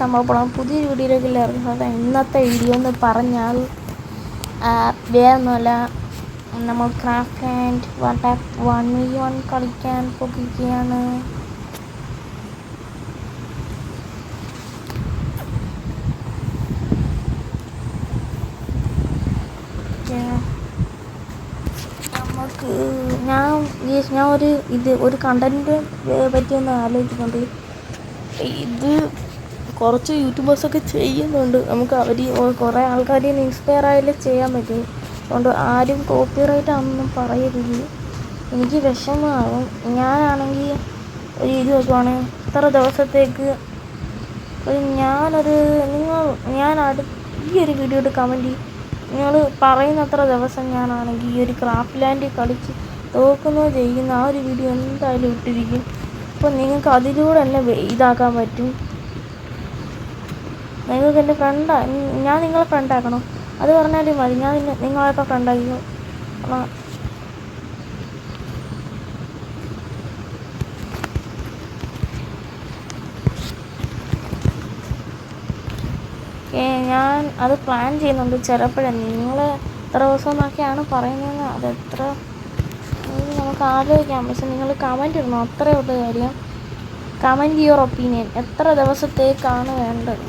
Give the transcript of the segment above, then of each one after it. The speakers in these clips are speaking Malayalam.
സംഭവപ്പെടാം പുതിയൊരു വീഡിയോയിലേക്ക് എല്ലാവർക്കും സ്വാഗതം. ഇന്നത്തെ വീഡിയോ എന്ന് പറഞ്ഞാൽ വേറൊന്നുമല്ല, നമ്മൾ ക്രാഫ്റ്റ് ആൻഡ് 1v1 കളിക്കാൻ പോകുകയാണ്. ഞാൻ ഒരു കണ്ടൻറ്റ് പറ്റിയൊന്ന് ആലോചിക്കുന്നുണ്ട്. ഇത് കുറച്ച് യൂട്യൂബേഴ്സൊക്കെ ചെയ്യുന്നുണ്ട്. നമുക്ക് കുറേ ആൾക്കാരെ ഇൻസ്പയർ ആയാലും ചെയ്യാൻ പറ്റും. അതുകൊണ്ട് ആരും കോപ്പിറൈറ്റ് ആണെന്നും പറയരുത്, എനിക്ക് വിഷമമാകും. ഞാനാണെങ്കിൽ ഒരു ഇത് വെക്കുവാണെങ്കിൽ ഇത്ര ദിവസത്തേക്ക് ഈ ഒരു വീഡിയോയുടെ കമൻറ്റ് നിങ്ങൾ പറയുന്നത്ര ദിവസം ഞാനാണെങ്കിൽ ഈ ഒരു ക്രാഫ്റ്റ് ലാൻഡ് കളിച്ച് തോക്കുന്നോ ചെയ്യുന്ന ആ ഒരു വീഡിയോ എന്തായാലും ഇട്ടിരിക്കും. അപ്പോൾ നിങ്ങൾക്ക് അതിലൂടെ എന്നെ ഇതാക്കാൻ പറ്റും. നിങ്ങൾക്ക് എൻ്റെ ഞാൻ നിങ്ങളെ ഫ്രണ്ടാക്കണം, അത് പറഞ്ഞാലും മതി. ഞാൻ നിങ്ങളെയൊക്കെ ഫ്രണ്ടാക്കി. ഞാൻ അത് പ്ലാൻ ചെയ്യുന്നുണ്ട്. ചിലപ്പോഴേ നിങ്ങൾ എത്ര ദിവസം എന്നൊക്കെയാണ് പറയുന്നതെന്ന് അതെത്ര നമുക്ക് ആലോചിക്കാം. പക്ഷെ നിങ്ങൾ കമൻറ്റ് ഇടണം, അത്രയേ ഉള്ളൂ കാര്യം. കമൻറ്റ് യുവർ ഒപ്പീനിയൻ, എത്ര ദിവസത്തേക്കാണ് വേണ്ടത്.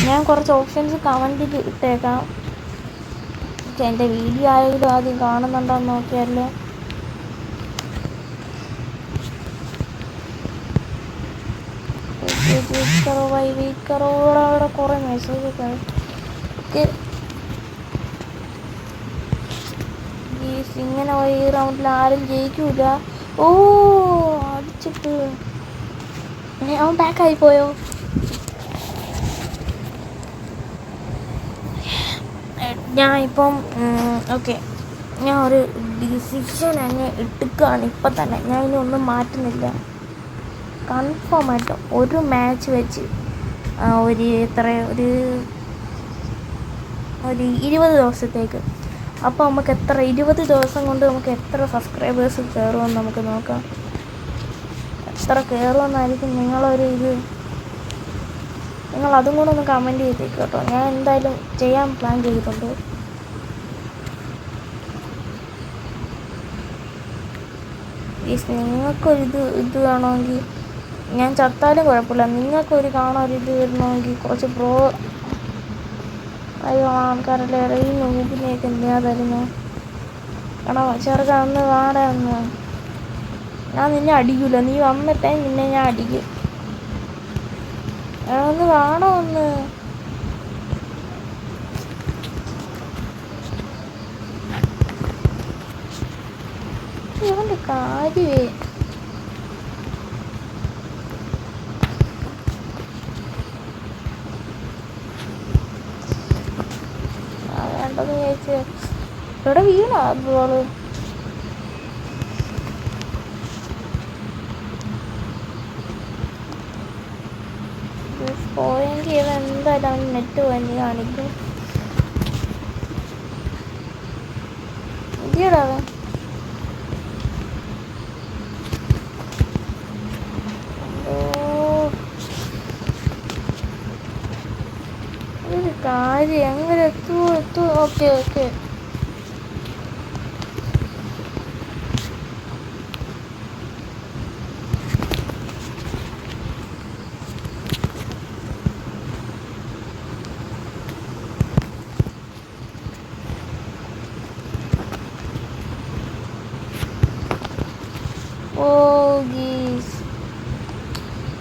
ഞാൻ കുറച്ച് ഓപ്ഷൻസ് കമൻറ്റിൽ ഇട്ടേക്കാം. എൻ്റെ വീഡിയോ ആരെങ്കിലും ആദ്യം കാണുന്നുണ്ടോയെന്ന് നോക്കിയാലോ. അവിടെ കുറേ മെസ്സേജൊക്കെ ഇങ്ങനെ ഈ റൗണ്ടിൽ ആരും ജയിക്കൂല. ഓ അടിച്ചിട്ട് അവൻ ബാക്കായി പോയോ? ഞാൻ ഇപ്പം ഓക്കെ, ഞാൻ ഒരു ഡിസിഷൻ അങ്ങ് എടുക്കുകയാണ് ഇപ്പം തന്നെ. ഞാൻ ഇനി ഒന്നും മാറ്റുന്നില്ല. കൺഫേമായിട്ട് ഒരു മാച്ച് വെച്ച് ഒരു 20 ദിവസത്തേക്ക്. അപ്പോൾ നമുക്ക് 20 ദിവസം കൊണ്ട് നമുക്ക് എത്ര സബ്സ്ക്രൈബേഴ്സ് കയറുമെന്ന് നമുക്ക് നോക്കാം. എത്ര കയറുമെന്നായിരിക്കും നിങ്ങൾ അതും കൂടെ ഒന്ന് കമൻറ്റ് ചെയ്തേക്ക് കേട്ടോ. ഞാൻ എന്തായാലും ചെയ്യാൻ പ്ലാൻ ചെയ്തിട്ടുണ്ട്. നിങ്ങൾക്കൊരിത് വേണമെങ്കിൽ ഞാൻ ചത്താലും കുഴപ്പമില്ല. നിങ്ങൾക്കൊരു കാണാനൊരിത് വരണമെങ്കിൽ കുറച്ച് ആൾക്കാരല്ലേ ഈ നോബിനെയൊക്കെ എന്തിനാ തരുന്നു? കാരണം ചെറുക്ക ഒന്ന് വാടാ ഒന്ന്. ഞാൻ നിന്നെ അടിക്കൂല, നീ വന്നിട്ടേ നിന്നെ ഞാൻ അടിക്കും. ഒന്ന് വാടോ ഒന്ന്. ഇവൻ്റെ കാര്യമേ വേണ്ടെന്ന് വിചാരിച്ച് ഇവിടെ വീണോ ബോള്? പോയെങ്കിൽ ഇത് എന്തായാലും അവൻ നെറ്റ് വന്നി കാണിക്കും. ഇടിയടാ അവൻ. ഒരു കാര്യം അങ്ങനെ എത്തുമോ? ഓക്കെ.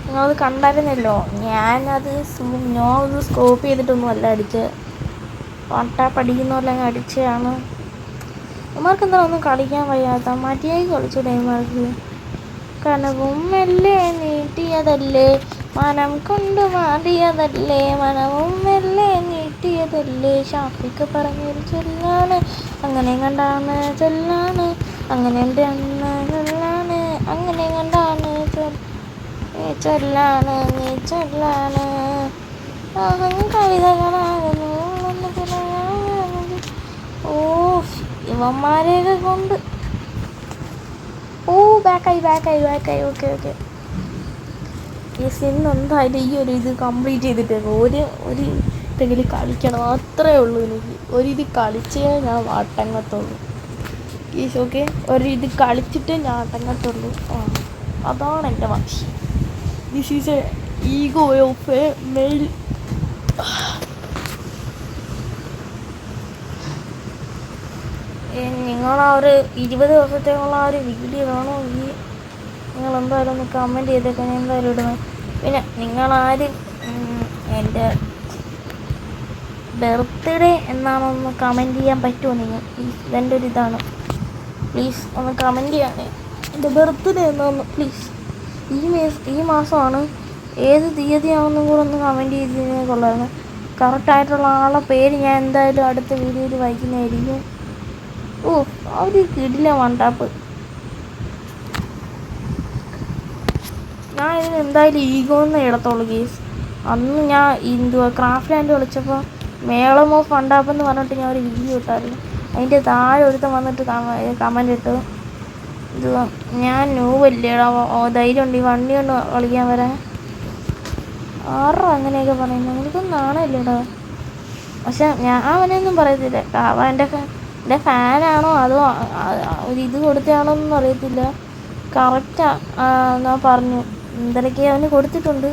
നിങ്ങളത് കണ്ടായിരുന്നല്ലോ. ഞാനത് സ്കോപ്പ് ചെയ്തിട്ടൊന്നും അല്ല അടിച്ച്, പഠിക്കുന്ന പോലെ അങ്ങ് അടിച്ചതാണ്. ഇവന്മാർക്ക് എന്താ ഒന്നും കളിക്കാൻ വയ്യാത്ത? മതിയായി കളിച്ചൂടെ ഇവന്മാർക്ക്? കനവും മെല്ലെ നീട്ടിയതല്ലേ മനം കൊണ്ട് മാറിയതല്ലേ, മനവും മെല്ലെ നീട്ടിയതല്ലേ. ഷാഫിക്ക് പറഞ്ഞൊരു ചൊല്ലാണ്, അങ്ങനെ കണ്ടാണ് ചൊല്ലാണ്, അങ്ങനെ ചൊല്ലാണ്, അങ്ങനെ കണ്ടാണ് ചൊല്ലാണ്, നീ ചൊല്ലാണ്. കവിതകളാകുന്നു. ഓ ഇവന്മാരെയൊക്കെ കൊണ്ട് ബാക്കായി. ഓക്കെ. ഇന്ന് എന്തായാലും ഈ ഒരു ഇത് കംപ്ലീറ്റ് ചെയ്തിട്ട് ഒരു ഇതെങ്കിലും കളിക്കണം, അത്രേ ഉള്ളൂ എനിക്ക്. ഒരിത് കളിച്ചേ ഞാൻ അടങ്ങത്തുള്ളൂ ഈസ്. ഓക്കെ, ഒരിത് കളിച്ചിട്ടേ ഞാൻ അടങ്ങത്തുള്ളൂ. അതാണ് എൻ്റെ വാശി. This is a ego of a male. നിങ്ങൾ ആ ഒരു 20 ദിവസത്തേക്കുള്ള ആ ഒരു വീഡിയോ വേണമെങ്കിൽ നിങ്ങൾ എന്തായാലും ഒന്ന് കമൻറ്റ് ചെയ്തേക്കാൻ, ഞാൻ എന്തായാലും ഇടുന്നത്. പിന്നെ നിങ്ങളാരും എൻ്റെ ബർത്ത്ഡേ എന്നാണൊന്ന് കമൻറ്റ് ചെയ്യാൻ പറ്റുമോ നിങ്ങൾ? പ്ലീസ്, ഇതെൻ്റെ ഒരു ഇതാണ്. പ്ലീസ് ഒന്ന് കമൻറ്റ് ചെയ്യണേ, എൻ്റെ ബർത്ത്ഡേ എന്നാന്ന് പ്ലീസ്. ഈ മാസമാണ്, ഏത് തീയതിയാണെന്നും കൂടെ ഒന്ന് കമൻറ്റ് ചെയ്തതിനെ കൊള്ളായിരുന്നു. കറക്റ്റായിട്ടുള്ള ആളുടെ പേര് ഞാൻ എന്തായാലും അടുത്ത വീഡിയോയിൽ വായിക്കുന്നതായിരിക്കും. ആ ഒരു കിടില വണ്ടാപ്പ്. ഞാൻ ഇതിന് എന്തായാലും ഈഗോന്ന് ഇടത്തുള്ളൂ കേസ്. അന്ന് ഞാൻ ക്രാഫ്റ്റ് ലാൻഡ് വിളിച്ചപ്പോൾ മേളം ഓഫ് വണ്ടാപ്പ് എന്ന് പറഞ്ഞിട്ട് ഞാൻ ഒരു വീഡിയോ ഇട്ടായിരുന്നു. അതിൻ്റെ താഴെ ഒരുത്തം വന്നിട്ട് കമൻറ്റ് ഇട്ടു, ഞാൻ നൂവല്ലേടാ, ധൈര്യം ഉണ്ട് ഈ വണ്ടി കൊണ്ട് കളിക്കാൻ വരാൻ. അങ്ങനെയൊക്കെ പറയുന്നത് എനിക്കൊന്നും നാണല്ലേടാ. പക്ഷെ ഞാൻ അവനൊന്നും പറയത്തില്ല. അവൻ എൻ്റെ ഫാനാണോ അതോ ഒരിത് കൊടുത്തതാണോ എന്നൊന്നും അറിയത്തില്ല. കറക്റ്റാ ഞാൻ പറഞ്ഞു, എന്തൊക്കെ അവന് കൊടുത്തിട്ടുണ്ട്.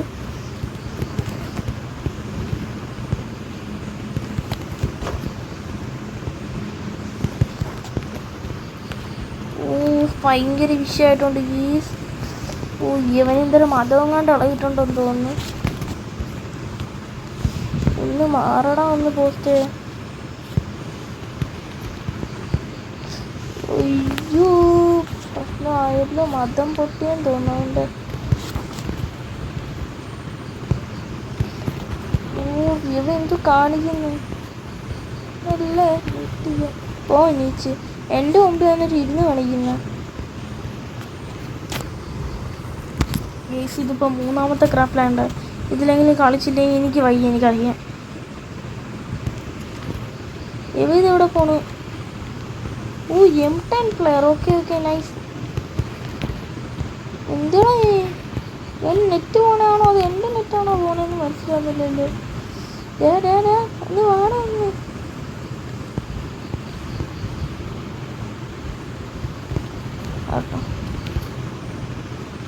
ഭയങ്കര വിഷയമായിട്ടുണ്ട് ഗീസ്. ഇവനെന്തൊരു മതവും കണ്ട് ഇളകിയിട്ടുണ്ടെന്ന് തോന്നുന്നു. ഒന്ന് മാറടാ, ഒന്ന് പോസ്റ്റ്. അയ്യോ, പ്രശ്നമായല്ലോ, മതം പൊട്ടിയെന്ന് തോന്നുന്നുണ്ട്. ഇവ എന്തു കാണിക്കുന്നു അല്ലേ? നീച്ച് എൻ്റെ മുമ്പിൽ വന്നിട്ട് ഇരുന്ന് കാണിക്കുന്നു. ഇതിപ്പോൾ 3ാമത്തെ ക്രാഫ്റ്റ് ലാൻഡ്. ഇതിലെങ്കിലും കളിച്ചില്ലെങ്കിൽ എനിക്ക് വയ്യ, എനിക്കറിയാം. ഇതെവിടെ പോണു? M10 player. Okay nice. എന്തിനാ നെറ്റ് പോണാണോ അത് എൻ്റെ നെറ്റാണോ പോണെന്ന് മനസ്സിലാകുന്നില്ലല്ലോ. ഒന്ന് വാടാ, ഒന്ന് കേട്ടോ,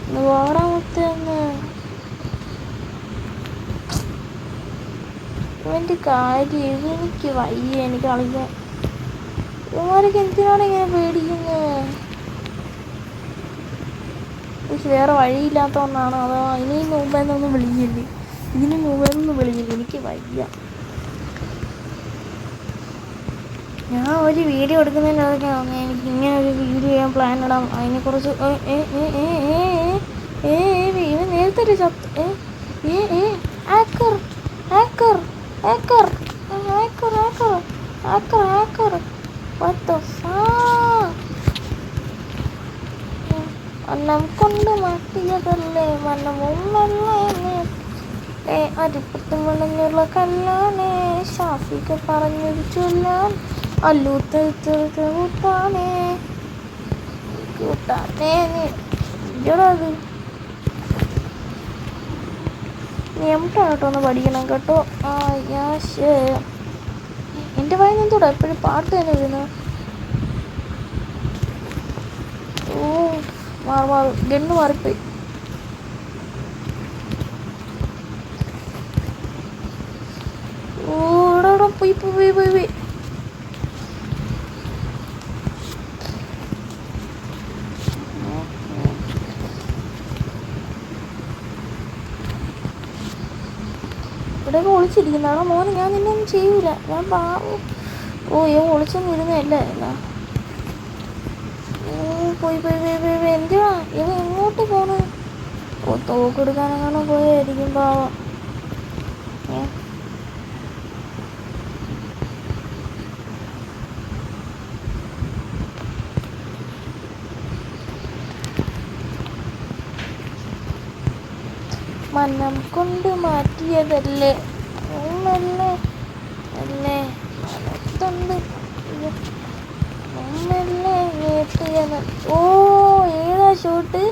ഒന്ന് വാടാ മുത്തന്ന്. ഇവൻ്റെ കാര്യം എനിക്ക് വയ്യ, എനിക്ക് കളിക്കാൻ. ഇവന്മാരൊക്കെ എന്തിനാണ് ഇങ്ങനെ പേടിക്കുന്നത്? വേറെ വഴിയില്ലാത്തതുകൊണ്ടാണ്, അതോ ഇനിയും മുമ്പേന്നൊന്നും വിളിക്കില്ലേ? ഇതിന് മുമ്പേന്നൊന്നും വിളിക്കില്ല, എനിക്ക് വയ്യ. ഞാൻ ഒരു വീഡിയോ എടുക്കുന്നതിൻ്റെ അതൊക്കെ എനിക്ക് ഇങ്ങനെ ഒരു വീഡിയോ ചെയ്യാൻ പ്ലാൻ ഇടാം. അതിനെക്കുറിച്ച് ഇവൻ നേരത്തെ ഒരു അന്നം കൊണ്ട് മാറ്റിയതല്ലേ മനമൊന്നല്ലേ, അരിപ്പത്തും വിളഞ്ഞുള്ള കല്ലാനേ, ഷാഫിക്ക് പറഞ്ഞൊരു ചൊല്ലാൻ അല്ലൂത്തൂട്ടാനേ കൂട്ടാനേ. ഇടത് കേട്ടോ, ഒന്ന് പഠിക്കണം കേട്ടോ. എൻ്റെ വായന എന്തോടാ എപ്പോഴും പാട്ട് തന്നെ വരുന്നു. ഗണ്ണ് മാറിപ്പോയി. പോയി. ഇവിടെയൊക്കെ ഒളിച്ചിരിക്കുന്നതാണോ മോനെ? ഞാൻ നിന്നൊന്നും ചെയ്യൂല, ഞാൻ പാവം. ഇവ ഒളിച്ചൊന്നും ഇരുന്നല്ല. പോയി. എന്തിനാ ഇവ എങ്ങോട്ട് പോണ്? തോക്കെടുക്കാനെങ്ങാനും പോയായിരിക്കും പാവം. മനം കൊണ്ട് മാറ്റിയതല്ലേ ഒന്നല്ലേ അല്ലേ മനത്തുണ്ട് ഒന്നല്ലേ ഏതാ ഷോട്ട്?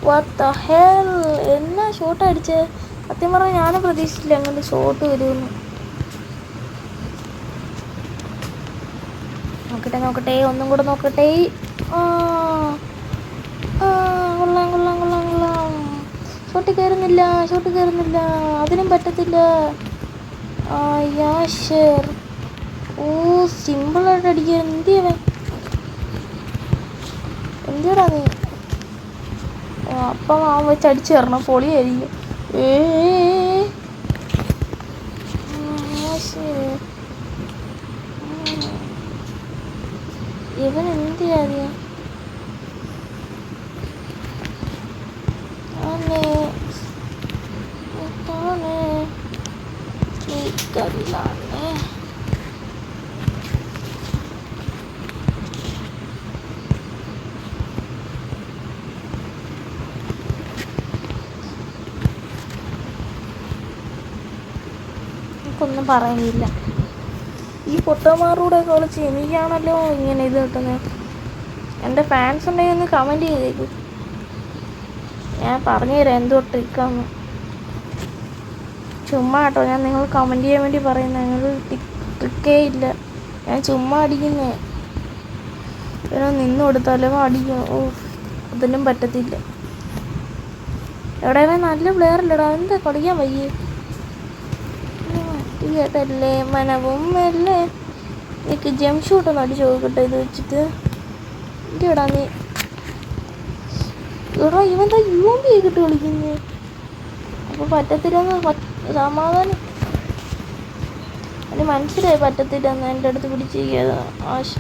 വാട്ട് ദ ഹെൽ, എന്നാ ഷോട്ട് അടിച്ചേ? സത്യം പറഞ്ഞാൽ ഞാനും പ്രതീക്ഷിച്ചില്ല അങ്ങനെ ഷോട്ട് വരുമെന്ന്. നോക്കട്ടെ ഒന്നും കൂടെ നോക്കട്ടെ. ആ കൊള്ളാം. ഷോട്ട് കയറുന്നില്ല, അതിനും പറ്റത്തില്ല. യാഷർ, ഓ സിമ്പിളായിട്ട് അടിക്കുക. എന്തിയടാ നീ? അപ്പം ആ വെച്ച് അടിച്ചു തരണം, പൊളിയായിരിക്കും. ഇവൻ എന്തിയാ? ഒന്നും പറയുന്നില്ല. ഈ പൊട്ടന്മാരുടെ കളിച്ച് എനിക്കാണല്ലോ ഇങ്ങനെ ഇത് കിട്ടുന്നത്. എൻ്റെ ഫാൻസ് ഉണ്ടെങ്കിൽ ഒന്ന് കമൻറ്റ് ചെയ്തേക്കും, ഞാൻ പറഞ്ഞുതരാം എന്തോ ട്രിക്കാന്ന്. ചുമ്മാ കേട്ടോ, ഞാൻ നിങ്ങൾ കമൻറ്റ് ചെയ്യാൻ വേണ്ടി പറയുന്നത്. നിങ്ങൾ ട്രിക്കേ ഇല്ല, ഞാൻ ചുമ്മാ അടിക്കുന്നേ. പിന്നെ നിന്ന് കൊടുത്താലും അടിക്കും. ഓ അതിനും പറ്റത്തില്ല. എവിടെയാണ് നല്ല പ്ലെയർ അല്ലടാ, എന്താ കളിക്കാൻ വയ്യേ? കേട്ടല്ലേ മനവും അല്ലേ. എനിക്ക് ജം ഷൂട്ടൊന്ന് അടിച്ചു നോക്കട്ടെ ഇത് വെച്ചിട്ട്. എന്തിടാ നീ? ഇവിടെ ഇവന്താ UMP ആയിക്കിട്ട് കളിക്കുന്നത്. അപ്പോൾ പറ്റത്തില്ലെന്ന് സമാധാനം. അതിന് മനസ്സിലായി പറ്റത്തില്ലെന്ന്. എൻ്റെ അടുത്ത് പിടിച്ചിരിക്കുക ആശ.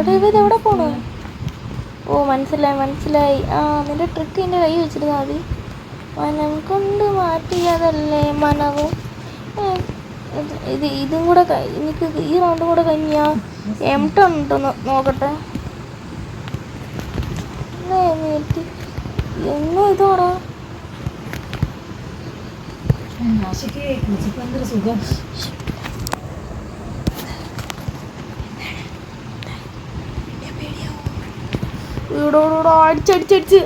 എടാ ഇവരെവിടെ പോണു? ഓ മനസ്സിലായി. നിന്റെ ട്രിക്ക് എൻ്റെ കൈ വെച്ചിരുന്നാൽ മതി. മനം കൊണ്ട് മാറ്റിയതല്ലേ മനവും. ഇതും കൂടെ എനിക്ക് ഈ റൗണ്ടും കൂടെ കഴിഞ്ഞാ M10 ഉണ്ടെന്ന് നോക്കട്ടെ. എന്നോ ഇതോടാ വീടോടൂടെ അടിച്ചടിച്ചടിച്ച്.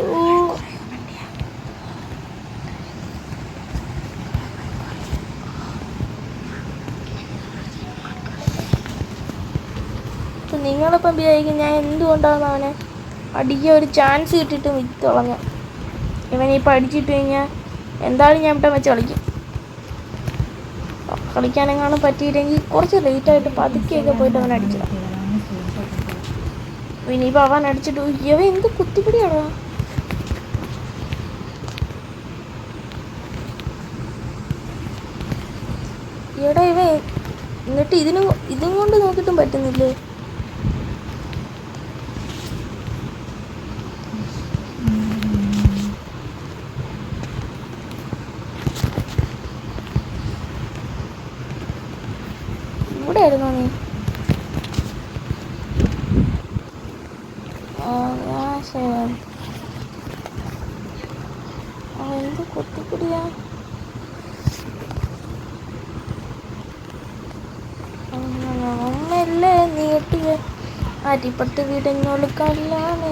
നിങ്ങളിപ്പം വിചാരിക്കും ഞാൻ എന്തുകൊണ്ടാണ് അവനെ അടിക്കാൻ ഒരു ചാൻസ് കിട്ടിയിട്ട് വിറ്റ് കളഞ്ഞ. ഇവനിപ്പോൾ അടിച്ചിട്ട് കഴിഞ്ഞാൽ എന്തായാലും ഞാൻ ഇവിടെ വെച്ച് കളിക്കും. കളിക്കാനെങ്ങാനും പറ്റിയില്ലെങ്കിൽ കുറച്ച് ലേറ്റായിട്ട് പതുക്കെയൊക്കെ പോയിട്ട് അവൻ അടിച്ചിടാം. ഇനിയിപ്പോൾ അവൻ അടിച്ചിട്ട് ഇവ എന്ത് കുത്തിപ്പിടിയാണോ? എടാ ഇവ എന്നിട്ട് ഇതും കൊണ്ട് നോക്കിയിട്ടും പറ്റുന്നില്ലേ? ഇവിടെ ആയിരുന്നോ നീ? എന്ത് കുത്തിപ്പിടിയാ? ഒന്നല്ലേ നീട്ടിയ അരിപ്പട്ട് വീടഞ്ഞൊളുക്കല്ലാണ്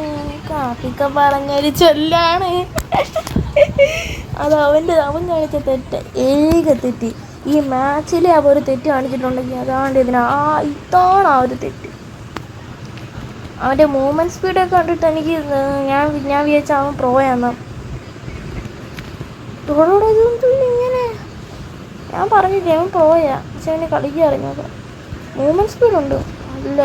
കാപ്പിക്ക പറഞ്ഞൊരു ചൊല്ലാണ്. അത് അവൻ കാണിച്ച തെറ്റ്, ഏക തെറ്റ്. ഈ മാച്ചിൽ അവർ ഒരു തെറ്റ് കാണിച്ചിട്ടുണ്ടെങ്കിൽ അതാണ്ട് ഇതാണ് ആ ഒരു തെറ്റ്. അവൻ്റെ മൂവ്മെൻറ്റ് സ്പീഡൊക്കെ കണ്ടിട്ട് എനിക്ക് ഞാൻ വിചാരിച്ച അവൻ പ്രോയാന്ന്. ഇവളോട് ഇങ്ങനെ ഞാൻ പറഞ്ഞില്ലേ അവൻ പ്രോയാ, പക്ഷെ അവന് കളിക്കാൻ അറിഞ്ഞത്. മൂവ്മെൻറ്റ് സ്പീഡുണ്ട് അല്ല.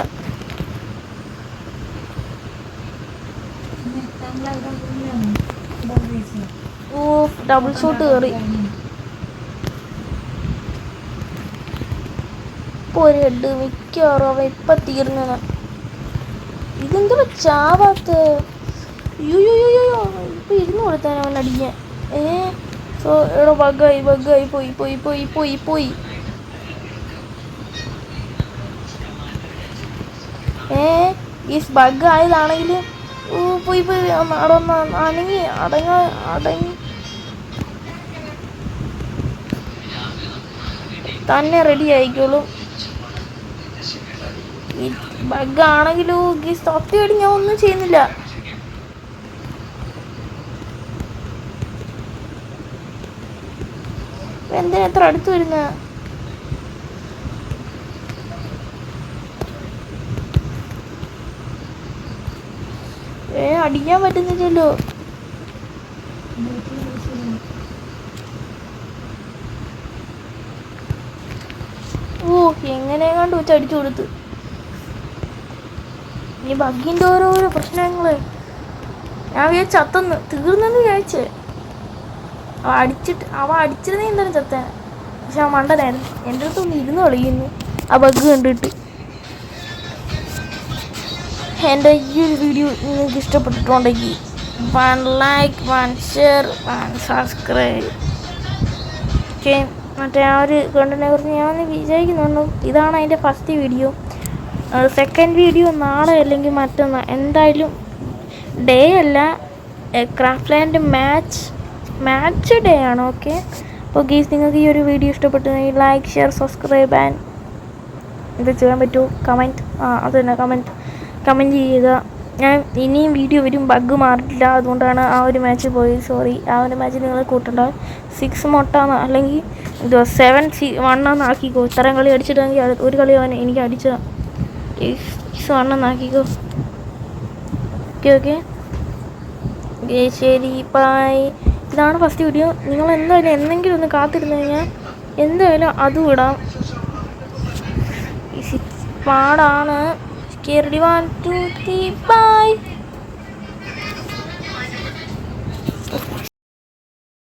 ഓ ഡബിൾ ഷോട്ട് കയറി. ഇപ്പോൾ ഒരു ഹെഡ് മിക്കവാറും അവൻ ഇപ്പം തീർന്നതാണ്. ഇതെന്താ ചാവാത്ത? അയ്യോ ഇപ്പം ഇരുന്ന് കൊടുത്താൻ അവൻ അടിക്കാൻ. എടോ ബഗ്ഗായി പോയി. ഈ ബഗ് ആയതാണെങ്കിൽ പോയി അടങ്ങി തന്നെ റെഡി ആയിക്കോളും. ബഗ്ഗാണെങ്കിലോ സത്യമായിട്ട് ഞാൻ ഒന്നും ചെയ്യുന്നില്ല. എന്തിനാ എത്ര അടുത്ത് വരുന്ന? അടിക്കാൻ പറ്റുന്നില്ലല്ലോ. ഓ എങ്ങനെയാണ്ട് വെച്ച് അടിച്ചു കൊടുത്ത്. ഈ ബഗ്ഗിൻ്റെ ഓരോരോ പ്രശ്നങ്ങള്. ഞാൻ വിചാരിച്ച ചത്തൊന്ന് തീർന്നെന്ന് വിചാരിച്ചേ. അവ അടിച്ചിരുന്നേ എന്തായാലും ചത്തേനെ. പക്ഷെ ആ മണ്ടനായിരുന്നു. എൻ്റെ അടുത്തൊന്ന് ഇരുന്ന് കളിക്കുന്നു ആ ബഗ് കണ്ടിട്ട്. എൻ്റെ ഈ ഒരു വീഡിയോ നിങ്ങൾക്ക് ഇഷ്ടപ്പെട്ടിട്ടുണ്ടെങ്കിൽ 1 ലൈക്ക് 1 ഷെയർ 1 സബ്സ്ക്രൈബ്. ഓക്കെ, മറ്റേ ആ ഒരു കണ്ടന്റിനെ കുറിച്ച് ഞാൻ വിചാരിക്കുന്നുണ്ട്. ഇതാണ് അതിൻ്റെ ഫസ്റ്റ് വീഡിയോ. സെക്കൻഡ് വീഡിയോ നാളെ അല്ലെങ്കിൽ മറ്റന്നാൾ എന്തായാലും. ഡേ അല്ല, ക്രാഫ്റ്റ് ലാൻഡ് മാച്ച് ഡേ ആണ്. ഓക്കെ, അപ്പോൾ ഗീസ് നിങ്ങൾക്ക് ഈ ഒരു വീഡിയോ ഇഷ്ടപ്പെട്ടുണ്ടെങ്കിൽ ലൈക്ക് ഷെയർ സബ്സ്ക്രൈബ് ആൻഡ് ഇത് ചെയ്യാൻ പറ്റുമോ? കമൻറ്റ്. അത് തന്നെ, കമൻറ്റ് ചെയ്യുക. ഞാൻ ഇനിയും വീഡിയോ വരും. ബഗ് മാറിയിട്ടില്ല, അതുകൊണ്ടാണ് ആ ഒരു മാച്ച് പോയത്. സോറി, ആ ഒരു മാച്ച് നിങ്ങൾ കൂട്ടണ്ട. 6 മൊട്ടാന്ന് അല്ലെങ്കിൽ 7-1 ആക്കിക്കോ. ഇത്രയും കളി അടിച്ചിട്ടെങ്കിൽ ഒരു കളി അവൻ എനിക്ക് അടിച്ച 6-1 ആക്കിക്കോ. ഓക്കെ ശരി, ബൈ. ഇതാണ് ഫസ്റ്റ് വീഡിയോ. നിങ്ങൾ എന്തായാലും എന്തെങ്കിലും ഒന്ന് കാത്തിരുന്നു കഴിഞ്ഞാൽ എന്തായാലും അതും ഇടാം. പാടാണ്. 1 2 3 ബൈ.